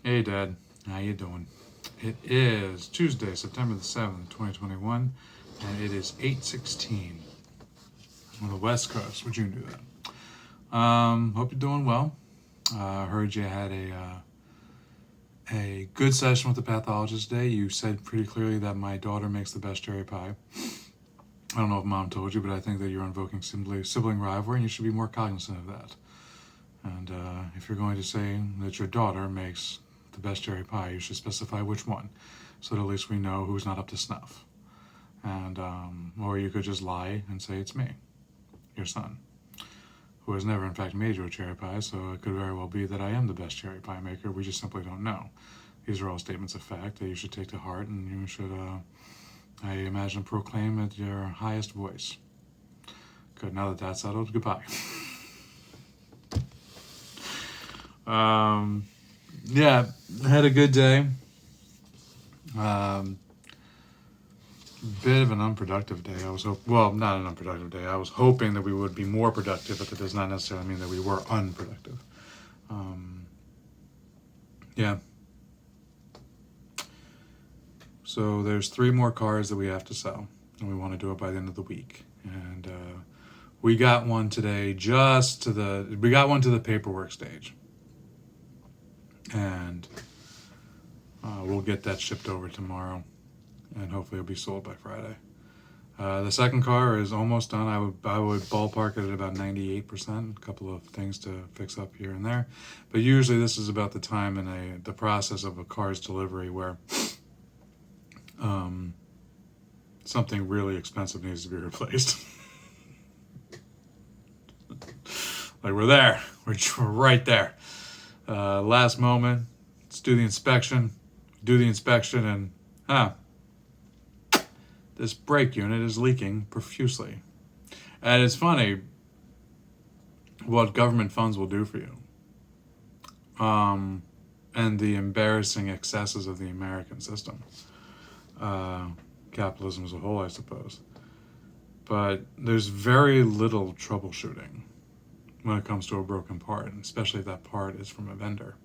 Hey, Dad. How you doing? It is Tuesday, September the 7th, 2021, and it is 8:16 on the West Coast. Would you do that? Hope you're doing well. Heard you had a good session with the pathologist today. You said pretty clearly that my daughter makes the best cherry pie. I don't know if Mom told you, but I think that you're invoking sibling rivalry, and you should be more cognizant of that. And if you're going to say that your daughter makes the best cherry pie, you should specify which one, so that at least we know who's not up to snuff. And or you could just lie and say it's me, your son, who has never in fact made you a cherry pie. So it could very well be that I am the best cherry pie maker. We just simply don't know. These are all statements of fact that you should take to heart, and you should, I imagine, proclaim at your highest voice. Good. Now that that's settled, goodbye. Yeah, had a good day. Bit of an unproductive day. Not an unproductive day. I was hoping that we would be more productive, but that does not necessarily mean that we were unproductive. Yeah. So there's 3 more cars that we have to sell, and we want to do it by the end of the week. And we got one today. We got one to the paperwork stage, and we'll get that shipped over tomorrow, and hopefully it'll be sold by Friday. The second car is almost done. I would ballpark it at about 98%. A couple of things to fix up here and there, but usually this is about the time in the process of a car's delivery where something really expensive needs to be replaced. Like we're there. We're right there. Last moment. Let's do the inspection. And this brake unit is leaking profusely. And it's funny what government funds will do for you. And the embarrassing excesses of the American system. Capitalism as a whole, I suppose. But there's very little troubleshooting when it comes to a broken part, and especially if that part is from a vendor.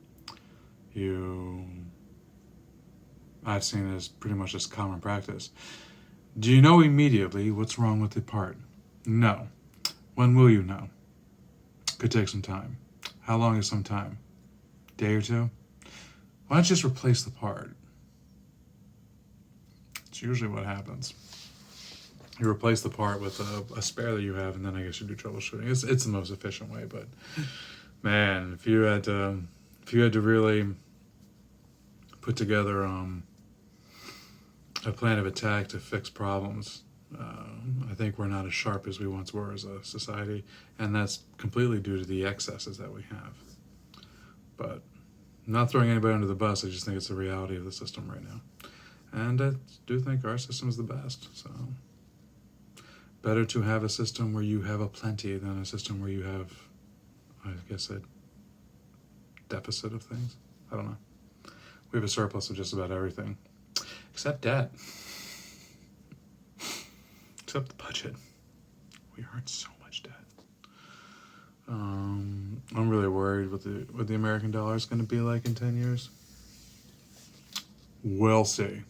I've seen it as pretty much just common practice. Do you know immediately what's wrong with the part? No. When will you know? Could take some time. How long is some time? Day or two? Why don't you just replace the part? It's usually what happens. You replace the part with a spare that you have, and then I guess you do troubleshooting. It's the most efficient way, but man, if you had to really put together a plan of attack to fix problems, I think we're not as sharp as we once were as a society, and that's completely due to the excesses that we have. But I'm not throwing anybody under the bus. I just think it's the reality of the system right now, and I do think our system is the best. So better to have a system where you have a plenty than a system where you have, I guess, a deficit of things. I don't know. We have a surplus of just about everything, except debt. Except the budget. We earn so much debt. I'm really worried what the American dollar is going to be like in 10 years. We'll see.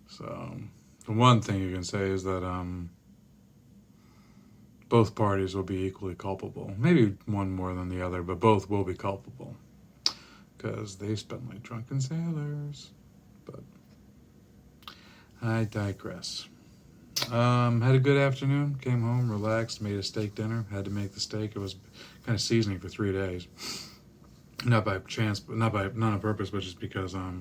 So the one thing you can say is that both parties will be equally culpable. Maybe one more than the other, but both will be culpable. Because they spend like drunken sailors. But I digress. Had a good afternoon. Came home, relaxed, made a steak dinner. Had to make the steak. It was kind of seasoning for 3 days. Not by chance, but not on purpose, but just because I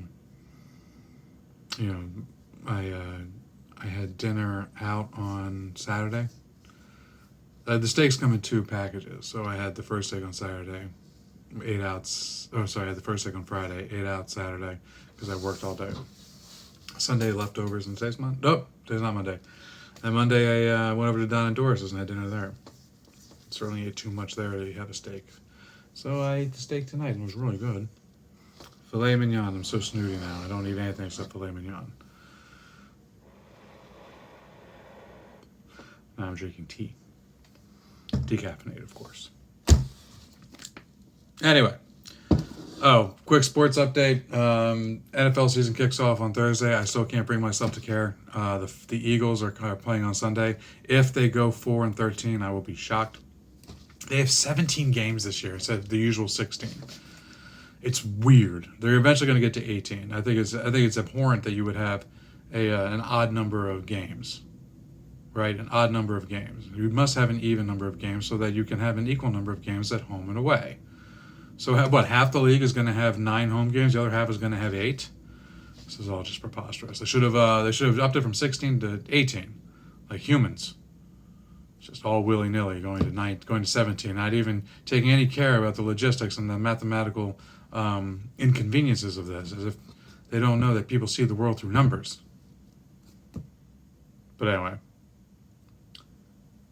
had dinner out on Saturday. The steaks come in 2 packages, so I had the first steak on Saturday, I had the first steak on Friday, ate out Saturday because I worked all day. Sunday leftovers, and today's Monday. Nope, today's not Monday. And Monday I went over to Don and Doris's and had dinner there. Certainly ate too much there to have a steak. So I ate the steak tonight and it was really good. Filet mignon. I'm so snooty now. I don't eat anything except filet mignon. Now I'm drinking tea. Decaffeinated, of course. Anyway, Oh, quick sports update. NFL season kicks off on Thursday. I still can't bring myself to care. The Eagles are playing on Sunday. If they go 4-13, I will be shocked. They have 17 games this year instead of the usual 16. It's weird. They're eventually going to get to 18. I think it's abhorrent that you would have an odd number of games, right? An odd number of games. You must have an even number of games so that you can have an equal number of games at home and away. So half the league is going to have 9 home games, the other half is going to have 8. This is all just preposterous. They should have upped it from 16 to 18, like humans. It's just all willy nilly going to 17, not even taking any care about the logistics and the mathematical inconveniences of this, as if they don't know that people see the world through numbers. But anyway,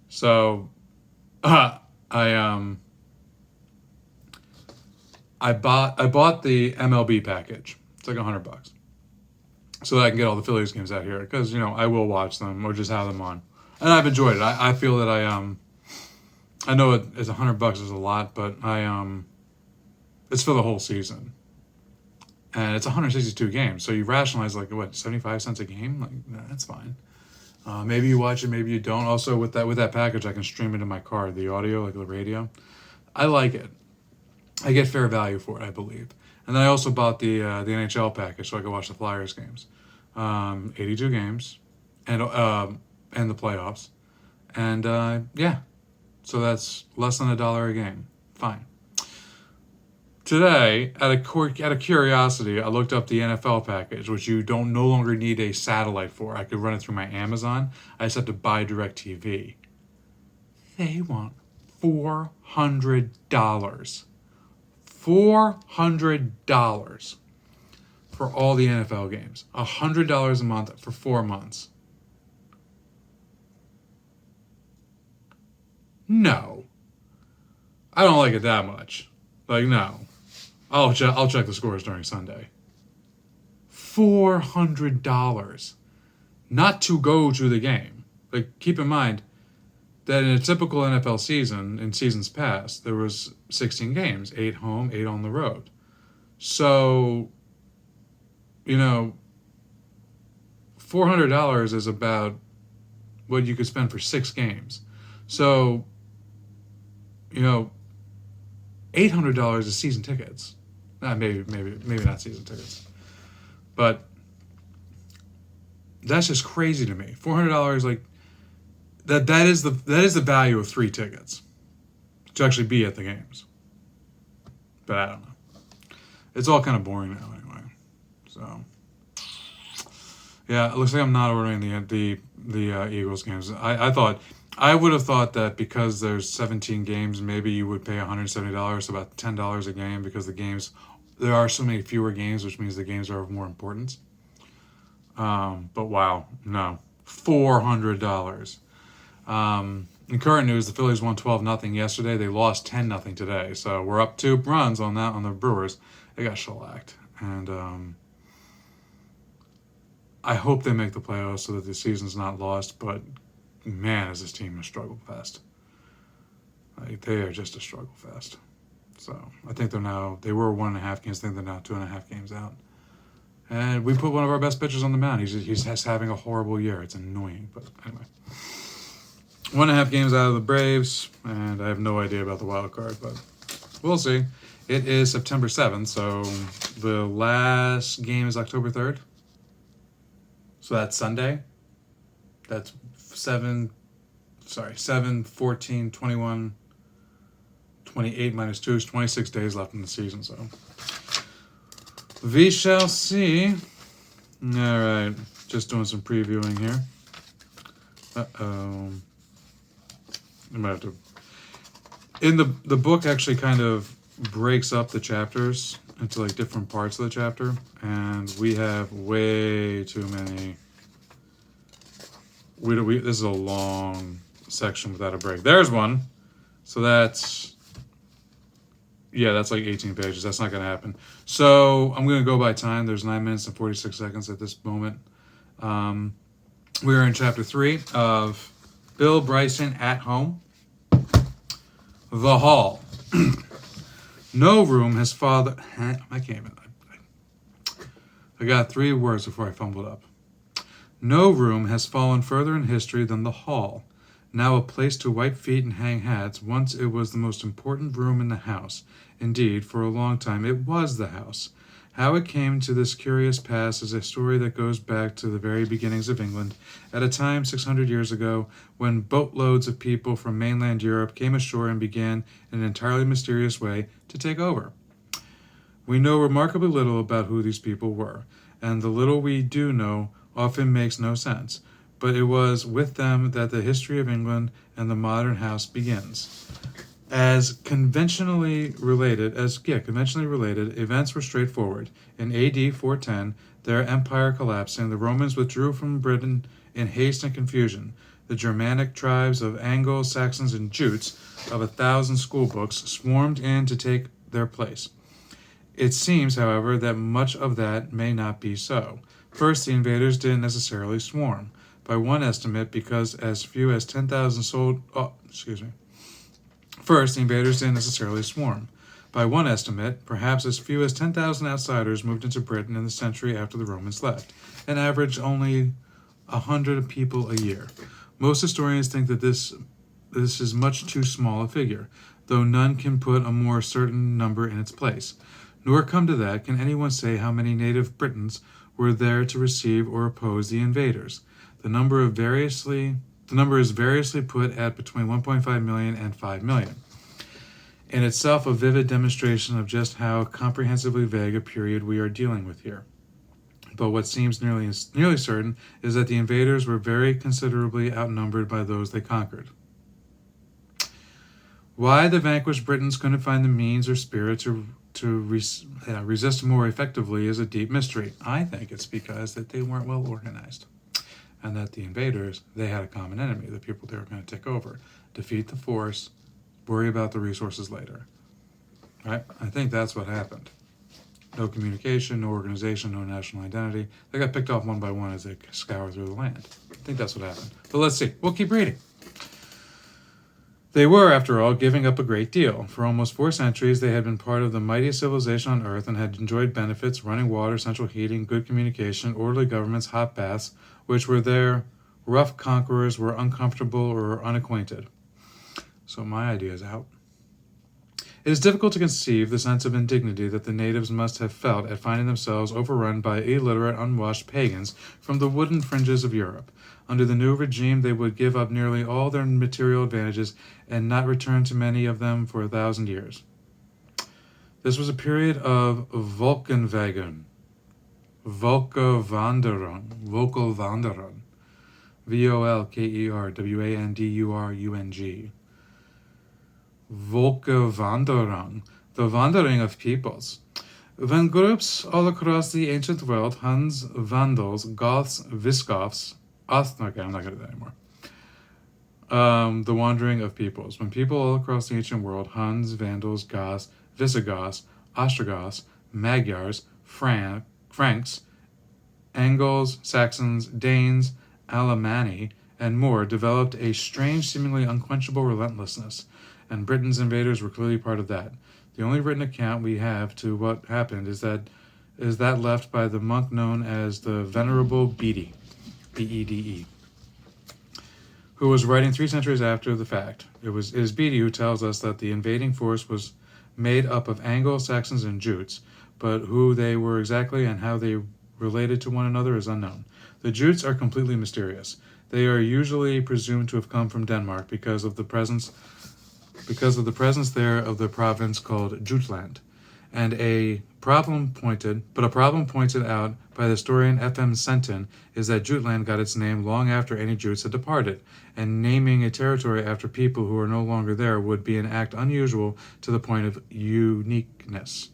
so I bought the MLB package. It's like $100, so that I can get all the Phillies games out here because I will watch them or just have them on, and I've enjoyed it. I feel that I know it's $100 is a lot, but it's for the whole season, and it's 162 games. So you rationalize 75 cents a game, that's fine. Maybe you watch it, maybe you don't. Also with that package, I can stream it in my car, the audio, like the radio. I like it. I get fair value for it, I believe. And then I also bought the NHL package so I could watch the Flyers games, 82 games, and the playoffs, and so that's less than $1 a game. Fine. Today, out of curiosity, I looked up the NFL package, which you no longer need a satellite for. I could run it through my Amazon. I just have to buy DirecTV. They want $400. $400 for all the NFL games. $100 a month for 4 months. No. I don't like it that much. No. I'll check the scores during Sunday. $400. Not to go to the game. Keep in mind that in a typical NFL season, in seasons past, there was 16 games, 8 home, 8 on the road. So, $400 is about what you could spend for 6 games. So, $800 is season tickets. Maybe not season tickets, but that's just crazy to me. $400, that is the value of 3 tickets to actually be at the games. But I don't know. It's all kind of boring now anyway. So yeah, it looks like I'm not ordering the Eagles games. I would have thought that because there's 17 games, maybe you would pay $170, so about $10 a game, because there are so many fewer games, which means the games are of more importance. But wow, no, $400. In current news, the Phillies won 12-0 yesterday. They lost 10-0 today, so we're up 2 runs on the Brewers. They got shellacked, and I hope they make the playoffs so that the season's not lost. But man, is this team a struggle fest. They are just a struggle fest. So I think they were 1.5 games. I think they're now 2.5 games out. And we put one of our best pitchers on the mound. He's having a horrible year. It's annoying, but anyway. 1.5 games out of the Braves, and I have no idea about the wild card, but we'll see. It is September 7th, so the last game is October 3rd. So that's Sunday. That's 7, 14, 21, 28 minus 2 is 26 days left in the season, so we shall see. All right, just doing some previewing here. Uh-oh. I might have to. In the book actually kind of breaks up the chapters into different parts of the chapter, and we have way too many. This is a long section without a break. There's one, so that's 18 pages. That's not going to happen. So I'm going to go by time. There's 9 minutes and 46 seconds at this moment. We are in chapter 3 of Bill Bryson at Home. The Hall. No room has fallen. I can't even. I got 3 words before I fumbled up. No room has fallen further in history than the hall. Now a place to wipe feet and hang hats, once it was the most important room in the house. Indeed, for a long time it was the house. How it came to this curious pass is a story that goes back to the very beginnings of England, at a time 600 years ago, when boatloads of people from mainland Europe came ashore and began, in an entirely mysterious way, to take over. We know remarkably little about who these people were, and the little we do know often makes no sense, but it was with them that the history of England and the modern house begins. Conventionally related, events were straightforward. In AD 410, their empire collapsing, the Romans withdrew from Britain in haste and confusion. The Germanic tribes of Angles, Saxons, and Jutes of 1,000 schoolbooks swarmed in to take their place. It seems, however, that much of that may not be so. First, the invaders didn't necessarily swarm. By one estimate, because as few as 10,000 First, the invaders didn't necessarily swarm. By one estimate, perhaps as few as 10,000 outsiders moved into Britain in the century after the Romans left, an average only 100 people a year. Most historians think that this is much too small a figure, though none can put a more certain number in its place. Nor come to that can anyone say how many native Britons were there to receive or oppose the invaders. The number is variously put at between 1.5 million and 5 million. In itself a vivid demonstration of just how comprehensively vague a period we are dealing with here. But what seems nearly certain is that the invaders were very considerably outnumbered by those they conquered. Why the vanquished Britons couldn't find the means or spirit to resist more effectively is a deep mystery. I think it's because that they weren't well organized, and that the invaders, they had a common enemy, the people they were going to take over, defeat the force, worry about the resources later. Right? I think that's what happened. No communication, no organization, no national identity. They got picked off one by one as they scoured through the land. I think that's what happened. But let's see. We'll keep reading. They were, after all, giving up a great deal. For almost 4 centuries, they had been part of the mightiest civilization on earth and had enjoyed benefits, running water, central heating, good communication, orderly governments, hot baths, which were their rough conquerors were uncomfortable or unacquainted. So my idea is out. It is difficult to conceive the sense of indignity that the natives must have felt at finding themselves overrun by illiterate, unwashed pagans from the wooden fringes of Europe. Under the new regime, they would give up nearly all their material advantages and not return to many of them for 1,000 years. This was a period of Volkenwanderung, Volkerwanderung, Volkerwanderung, the wandering of peoples. When groups all across the ancient world, Huns, Vandals, Goths, Visigoths, okay, I'm not going to do that anymore. The wandering of peoples. When people all across the ancient world, Huns, Vandals, Goths, Visigoths, Ostrogoths, Magyars, Franks, Angles, Saxons, Danes, Alemanni, and more, developed a strange, seemingly unquenchable relentlessness, and Britain's invaders were clearly part of that. The only written account we have to what happened is that left by the monk known as the Venerable Bede, B-E-D-E, who was writing 3 centuries after the fact. It is Bede who tells us that the invading force was made up of Angles, Saxons, and Jutes, but who they were exactly and how they related to one another is unknown. The Jutes are completely mysterious. They are usually presumed to have come from Denmark because of the presence there of the province called Jutland, and a problem pointed out by the historian F.M. Senton is that Jutland got its name long after any Jutes had departed, and naming a territory after people who are no longer there would be an act unusual to the point of uniqueness.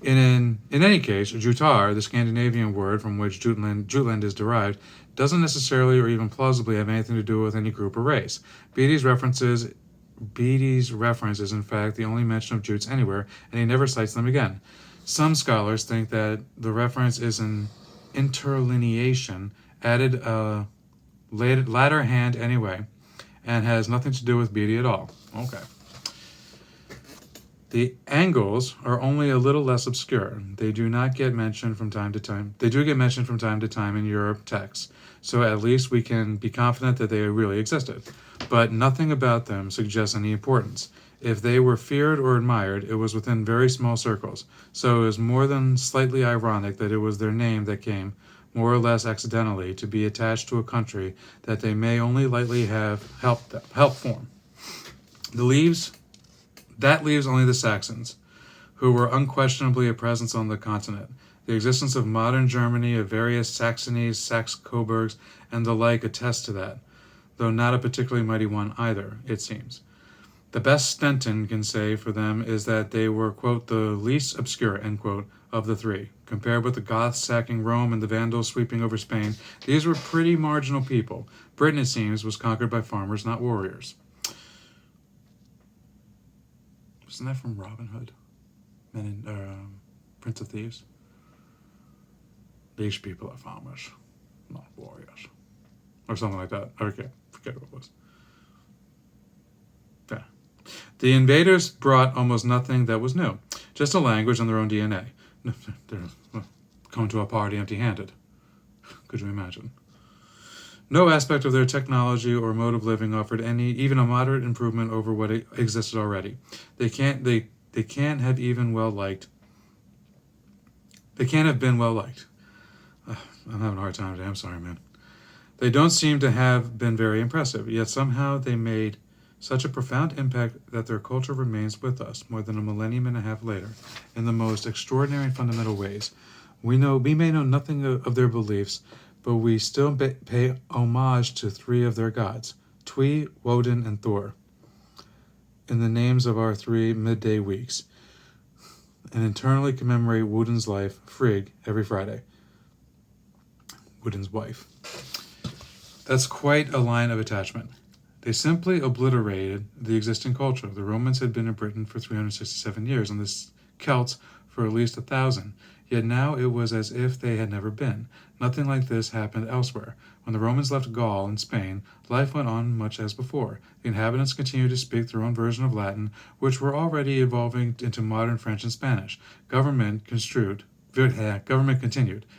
In any case, Jutar, the Scandinavian word from which Jutland is derived, doesn't necessarily or even plausibly have anything to do with any group or race. Bede's reference is in fact the only mention of Jutes anywhere, and he never cites them again. Some scholars think that the reference is an interlineation added latter hand anyway, and has nothing to do with Bede at all. Okay. The Angles are only a little less obscure. They do not get mentioned from time to time. They do get mentioned from time to time in Europe texts, so at least we can be confident that they really existed. But nothing about them suggests any importance. If they were feared or admired, it was within very small circles, so it is more than slightly ironic that it was their name that came, more or less accidentally, to be attached to a country that they may only lightly have helped form. That leaves only the Saxons, who were unquestionably a presence on the continent. The existence of modern Germany, of various Saxonies, Saxe-Coburgs, and the like attests to that, though not a particularly mighty one either, it seems. The best Stenton can say for them is that they were, quote, the least obscure, end quote, of the three. Compared with the Goths sacking Rome and the Vandals sweeping over Spain, these were pretty marginal people. Britain, it seems, was conquered by farmers, not warriors. Isn't that from Robin Hood? Prince of Thieves? These people are farmers, not warriors. Or something like that. I forget what it was. Yeah. The invaders brought almost nothing that was new. Just a language and their own DNA. They're coming to a party empty-handed. Could you imagine? No aspect of their technology or mode of living offered even a moderate improvement over what existed already. They can't have been well liked. I'm having a hard time today. I'm sorry, man. They don't seem to have been very impressive, yet somehow they made such a profound impact that their culture remains with us more than a millennium and a half later, in the most extraordinary and fundamental ways. We may know nothing of their beliefs, but we still pay homage to three of their gods, Twi, Woden, and Thor, in the names of our 3 midday weeks, and internally commemorate Woden's life, Frigg, every Friday. Woden's wife. That's quite a line of attachment. They simply obliterated the existing culture. The Romans had been in Britain for 367 years, and the Celts for at least 1,000. Yet now it was as if they had never been. Nothing like this happened elsewhere. When the Romans left Gaul and Spain, life went on much as before. The inhabitants continued to speak their own version of Latin, which were already evolving into modern French and Spanish. Government continued.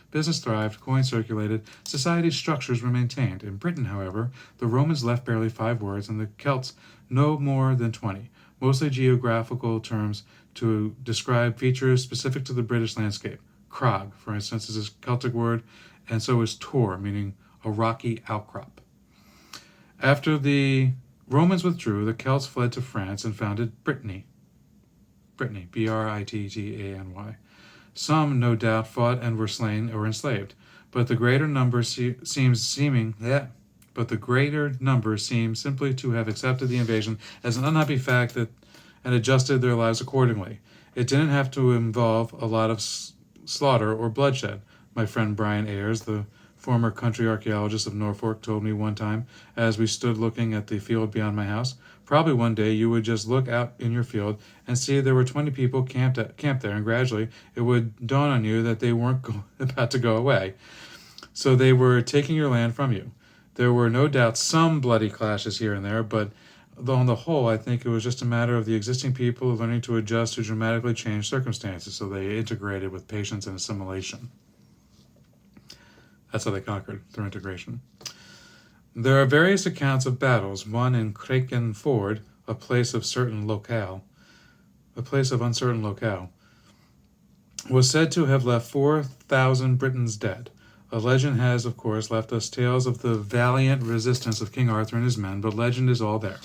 Business thrived, coins circulated, society's structures were maintained. In Britain, however, the Romans left barely 5 words, and the Celts no more than 20, mostly geographical terms to describe features specific to the British landscape. Crag, for instance, is a Celtic word, and so is tor, meaning a rocky outcrop. After the Romans withdrew, the Celts fled to France and founded Brittany, Brittany. Some, no doubt, fought and were slain or enslaved, but the greater number seem simply to have accepted the invasion as an unhappy fact and adjusted their lives accordingly. It didn't have to involve a lot of slaughter or bloodshed. My friend Brian Ayres, the former country archaeologist of Norfolk, told me one time as we stood looking at the field beyond my house. Probably one day you would just look out in your field and see there were 20 people camped there, and gradually it would dawn on you that they weren't about to go away. So they were taking your land from you. There were no doubt some bloody clashes here and there, but on the whole, I think it was just a matter of the existing people learning to adjust to dramatically changed circumstances, so they integrated with patience and assimilation. That's how they conquered, through integration. There are various accounts of battles. One in Kraken Ford, a place of uncertain locale, was said to have left 4,000 Britons dead. A legend has, of course, left us tales of the valiant resistance of King Arthur and his men, but legend is all there.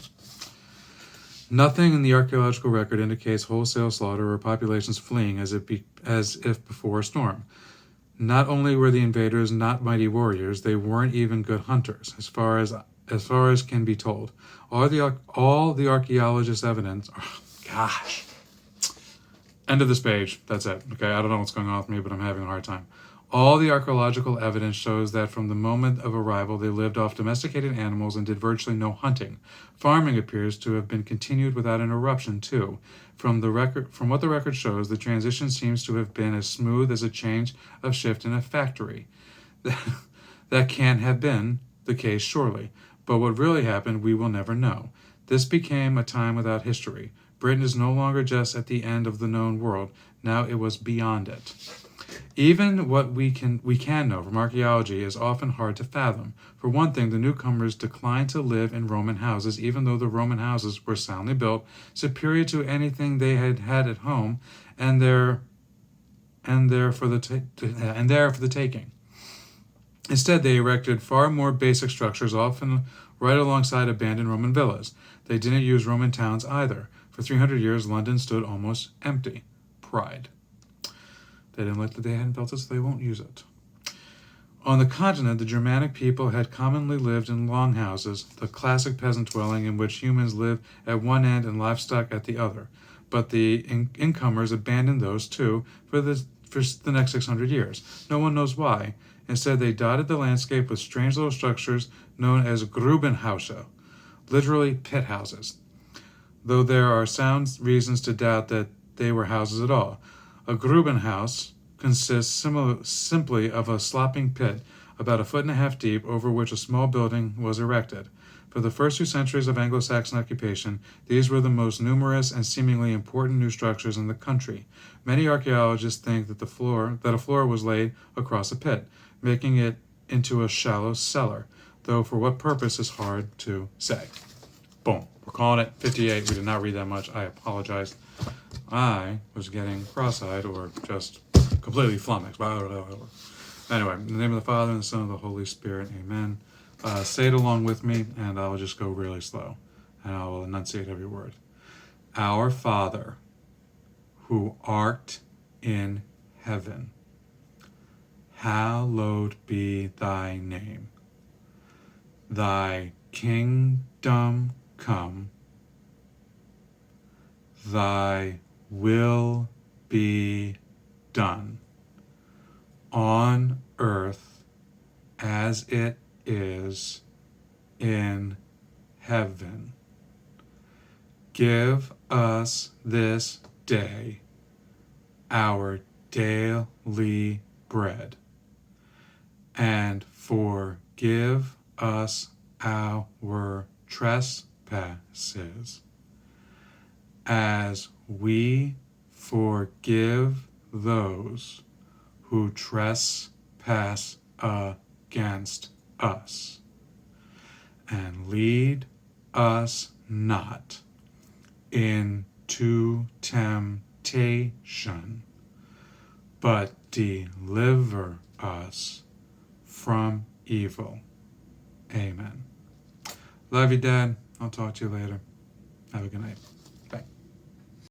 Nothing in the archaeological record indicates wholesale slaughter or populations fleeing as if before a storm. Not only were the invaders not mighty warriors, they weren't even good hunters, as far as can be told. All the archaeologists' evidence. Gosh. End of this page. That's it. Okay, I don't know what's going on with me, but I'm having a hard time. All the archaeological evidence shows that from the moment of arrival, they lived off domesticated animals and did virtually no hunting. Farming appears to have been continued without interruption, too. From what the record shows, the transition seems to have been as smooth as a change of shift in a factory. That can't have been the case, surely. But what really happened, we will never know. This became a time without history. Britain is no longer just at the end of the known world. Now it was beyond it. Even what we can know from archaeology is often hard to fathom. For one thing, the newcomers declined to live in Roman houses, even though the Roman houses were soundly built, superior to anything they had at home, and there for the taking. Instead, they erected far more basic structures, often right alongside abandoned Roman villas. They didn't use Roman towns either. For 300 years, London stood almost empty. Pride. They didn't like that they hadn't built it, so they won't use it. On the continent, the Germanic people had commonly lived in longhouses, the classic peasant dwelling in which humans live at one end and livestock at the other. But the incomers abandoned those too for the next 600 years. No one knows why. Instead, they dotted the landscape with strange little structures known as Grubenhäuser, literally pit houses, though there are sound reasons to doubt that they were houses at all. A Grubenhaus consists simply of a sloping pit about 1.5 feet deep over which a small building was erected. For the first 2 centuries of Anglo-Saxon occupation, these were the most numerous and seemingly important new structures in the country. Many archaeologists think that a floor was laid across a pit, making it into a shallow cellar, though for what purpose is hard to say. Boom. We're calling it 58. We did not read that much. I apologize. I was getting cross-eyed or just completely flummoxed. Anyway, in the name of the Father, and the Son, and the Holy Spirit, amen. Say it along with me, and I will just go really slow, and I will enunciate every word. Our Father, who art in heaven, hallowed be thy name. Thy kingdom come, thy will be done, on earth as it is in heaven. Give us this day our daily bread, and forgive us our trespasses, as we forgive those who trespass against us. And lead us not into temptation, but deliver us from evil. Amen. Love you, Dad. I'll talk to you later. Have a good night.